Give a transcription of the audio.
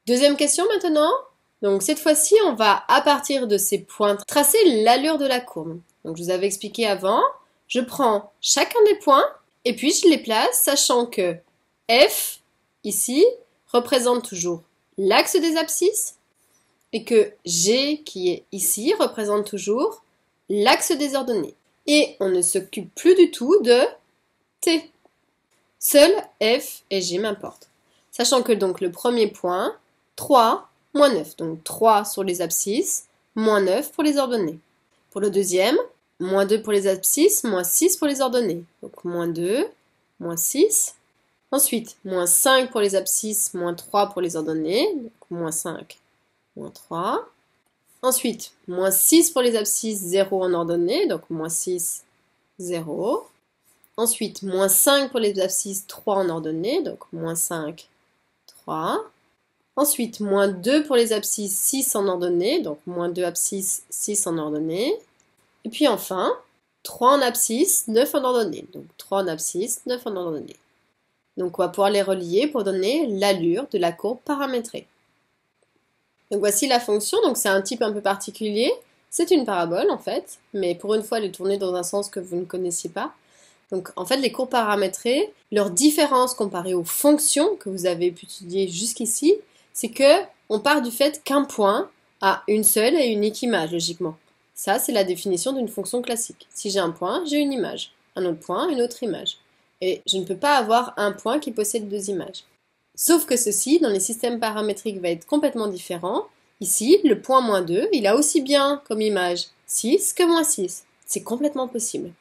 Deuxième question maintenant. Donc cette fois-ci, on va, à partir de ces points, tracer l'allure de la courbe. Donc je vous avais expliqué avant, je prends chacun des points et puis je les place, sachant que F, ici, représente toujours l'axe des abscisses et que G, qui est ici, représente toujours l'axe des ordonnées. Et on ne s'occupe plus du tout de T. Seuls F et G m'importent. Sachant que donc le premier point, 3, moins 9. Donc 3 sur les abscisses, moins 9 pour les ordonnées. Pour le deuxième, moins 2 pour les abscisses, moins 6 pour les ordonnées. Donc moins 2, moins 6. Ensuite, moins 5 pour les abscisses, moins 3 pour les ordonnées. Donc moins 5, moins 3. Ensuite, moins 6 pour les abscisses, 0 en ordonnée. Donc moins 6, 0. Ensuite, moins 5 pour les abscisses, 3 en ordonnée. Donc moins 5, 3. Ensuite, moins 2 pour les abscisses, 6 en ordonnée, donc moins 2 abscisses, 6 en ordonnée. Et puis enfin, 3 en abscisse, 9 en ordonnée. Donc 3 en abscisse, 9 en ordonnée. Donc on va pouvoir les relier pour donner l'allure de la courbe paramétrée. Donc voici la fonction, donc c'est un type un peu particulier. C'est une parabole en fait, mais pour une fois elle est tournée dans un sens que vous ne connaissiez pas. Donc en fait les courbes paramétrées, leur différence comparée aux fonctions que vous avez pu étudier jusqu'ici, c'est que on part du fait qu'un point a une seule et unique image, logiquement. Ça, c'est la définition d'une fonction classique. Si j'ai un point, j'ai une image. Un autre point, une autre image. Et je ne peux pas avoir un point qui possède deux images. Sauf que ceci, dans les systèmes paramétriques, va être complètement différent. Ici, le point moins 2, il a aussi bien comme image 6 que moins 6. C'est complètement possible.